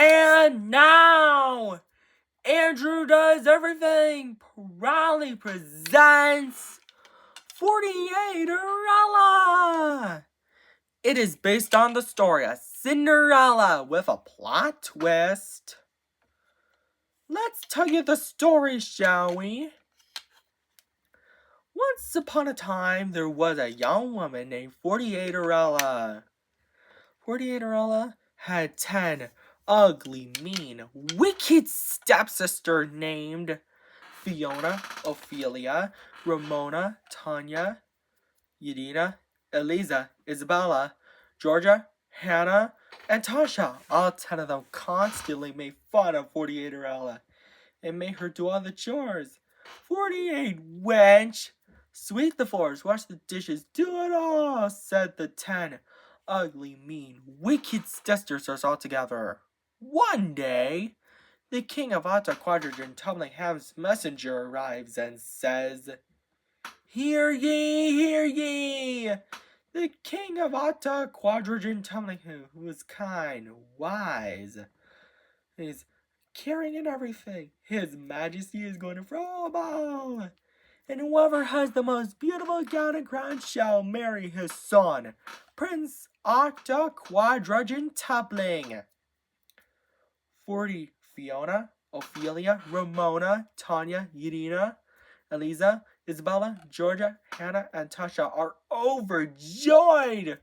And now, Andrew Does Everything proudly presents Fortieighterella. It is based on the story of Cinderella with a plot twist. Let's tell you the story, shall we? Once upon a time, there was a young woman named Fortieighterella. Fortieighterella had 10 ugly, mean, wicked stepsisters named Fiona, Ophelia, Ramona, Tanya, Yadina, Eliza, Isabella, Georgia, Hannah, and Tasha. All 10 of them constantly made fun of Fortieighterella and made her do all the chores. 48, wench! Sweep the floors, wash the dishes, do it all, said the 10 ugly, mean, wicked stepsisters all together. One day, the king of Alta Quadrigen Tumbling-Ham's messenger arrives and says, "Hear ye, hear ye! The king of Alta Quadrigen Tumbling-Ham, who is kind, wise, is caring in everything. His majesty is going to throw a ball, and whoever has the most beautiful gown and crown shall marry his son, Prince Alta Quadrigen Tumbling." 40, Fiona, Ophelia, Ramona, Tanya, Yadina, Eliza, Isabella, Georgia, Hannah, and Tasha are overjoyed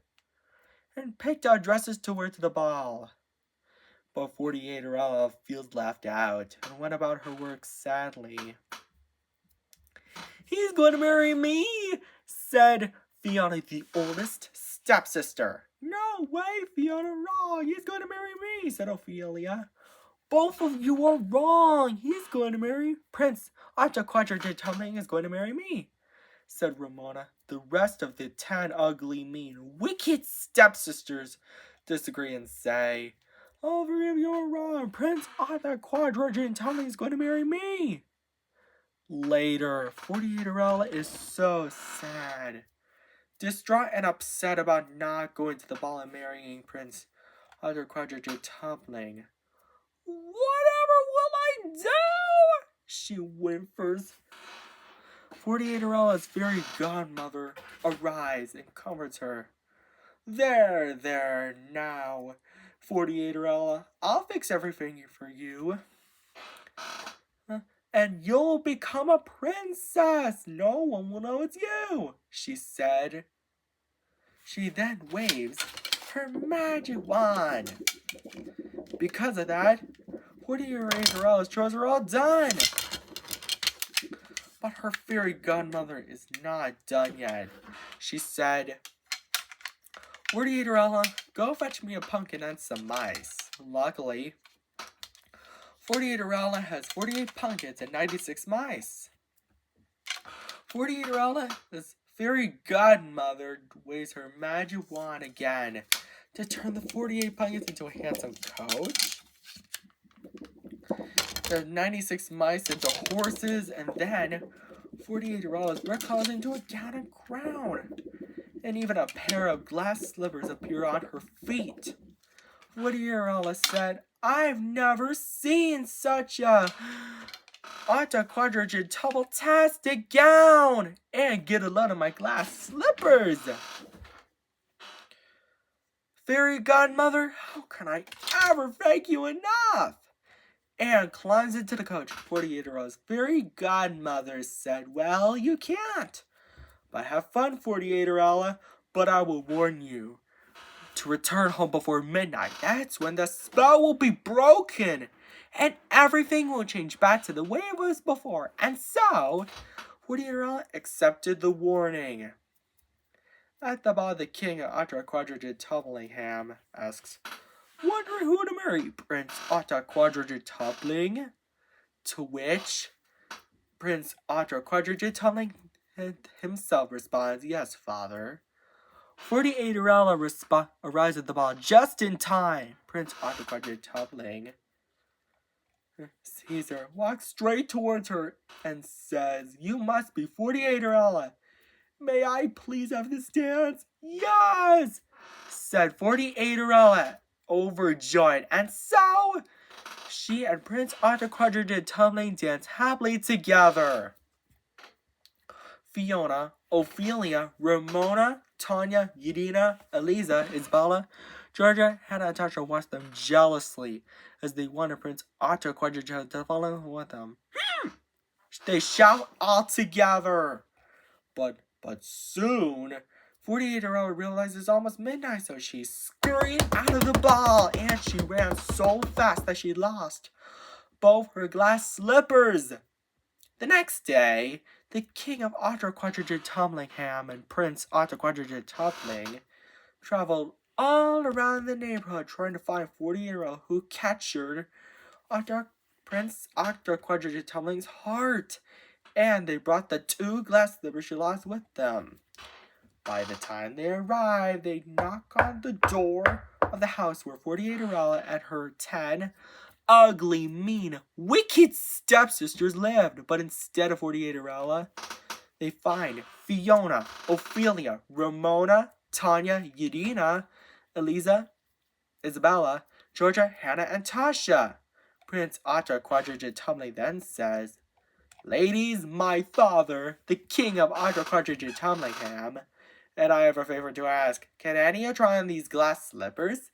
and picked out dresses to wear to the ball. But Fortieighterella feels left out and went about her work sadly. "He's going to marry me," said Fiona, the oldest stepsister. "No way, Fiona, wrong. He's going to marry me," said Ophelia. "Both of you are wrong. He's going to marry Prince Alta Quadrigen Tumbling is going to marry me," said Ramona. The rest of the 10 ugly, mean, wicked stepsisters disagree and say, "All three of you are wrong. Prince Alta Quadrigen Tumbling is going to marry me." Later, Fortieighterella is so sad, distraught and upset about not going to the ball and marrying Prince Alta Quadrigen Tumbling. "Whatever will I do?" she whimpers. Fortieighterella fairy godmother arrives and comforts her. There, now, Fortieighterella, I'll fix everything for you. And you'll become a princess. No one will know it's you," she said. She then waves her magic wand. Because of that, Fortieighterella chores are all done. But her fairy godmother is not done yet. She said, "Fortieighterella, go fetch me a pumpkin and some mice." Luckily, Fortieighterella has 48 pumpkins and 96 mice. Fortieighterella, fairy godmother, waves her magic wand again to turn the 48 pumpkins into a handsome coach, the 96 mice into horses, and then Fortieighterella recalls into a gown and crown, and even a pair of glass slippers appear on her feet. Fortieighterella said, "I've never seen such a Alta Quadrigen Tumbling-tastic gown, and get a load of my glass slippers." "Fairy godmother, how can I ever thank you enough?" and climbs into the coach. Fortieighterella fairy godmother said, "Well, you can't. But have fun, Fortieighterella, but I will warn you to return home before midnight. That's when the spell will be broken, and everything will change back to the way it was before." And so, Fortieighterella accepted the warning. At the ball, the king of Alta Quadrigen Tumbling-Ham asks, "Wondering who to marry, Prince Alta Quadrigen Tumbling?" To which Prince Alta Quadrigen Tumbling himself responds, "Yes, father." Fortieighterella arrives at the ball just in time. Prince Alta Quadrigen Tumbling sees her, walks straight towards her, and says, "You must be Fortieighterella. May I please have this dance?" "Yes," said Fortieighterella, overjoyed, and so she and Prince Arthur Quadriga Tumbling danced happily together. Fiona, Ophelia, Ramona, Tanya, Yadina, Eliza, Isabella, Georgia, Hannah, and Tasha watched them jealously as they wanted Prince Arthur Quadriga to follow with them. They shout all together. But soon, Fortieighterella realized it's almost midnight, so she scurried out of the ball, and she ran so fast that she lost both her glass slippers. The next day, the King of Arthur Quadriga Tumblingham and Prince Arthur Quadriga Tumbling traveled all around the neighborhood trying to find Fortieighterella, who captured Prince Arthur Quadriga Tumbling's heart, and they brought the 2 glass slippers she lost with them. By the time they arrived, they knocked on the door of the house where Fortieighterella and her 10 ugly, mean, wicked stepsisters lived. But instead of Fortieighterella, they find Fiona, Ophelia, Ramona, Tanya, Yadina, Eliza, Isabella, Georgia, Hannah, and Tasha. Prince Arthur Quadriga Tumbling then says, "Ladies, my father, the King of Arthur Quadriga Tumblingham, and I have a favor to ask. Can any of you try on these glass slippers?"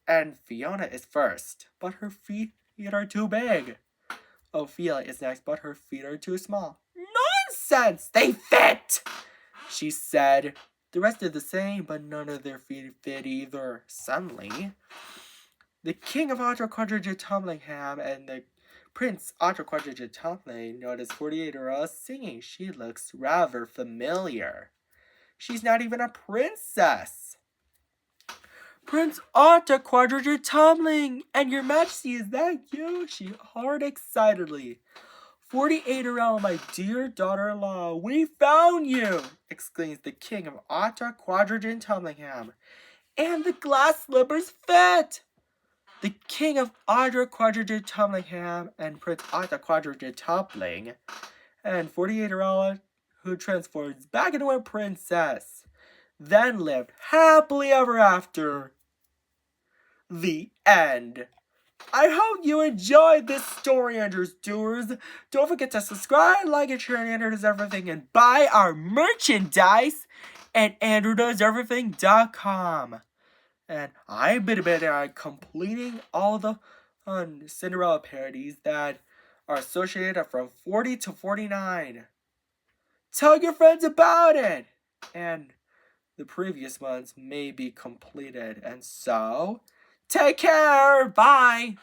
And Fiona is first, but her feet are too big. Ophelia is next, but her feet are too small. "Nonsense! They fit!" she said. The rest did the same, but none of their feet fit either. Suddenly, the King of Arthur Quadriga Tumblingham and the Prince Arthur Quadriga Tumbling noticed Fortieighterella singing. She looks rather familiar. She's not even a princess. "Prince Arthur Quadriga Tumbling, and your majesty, is that you?" she hollered excitedly. "Fortieighterella, my dear daughter-in-law, we found you!" exclaims the King of Arthur Quadriga Tumblingham. "And the glass slippers fit!" The King of Arthur Quadriga Tumblingham and Prince Arthur Quadriga Tumbling and Fortieighterella, who transforms back into a princess, then lived happily ever after. The end. I hope you enjoyed this story, Andrews Doers. Don't forget to subscribe, like, and share on Andrew Does Everything, and buy our merchandise at AndrewDoesEverything.com. And I've been completing all the Cinderella parodies that are associated from 40 to 49. Tell your friends about it! And the previous ones may be completed. And so, take care! Bye!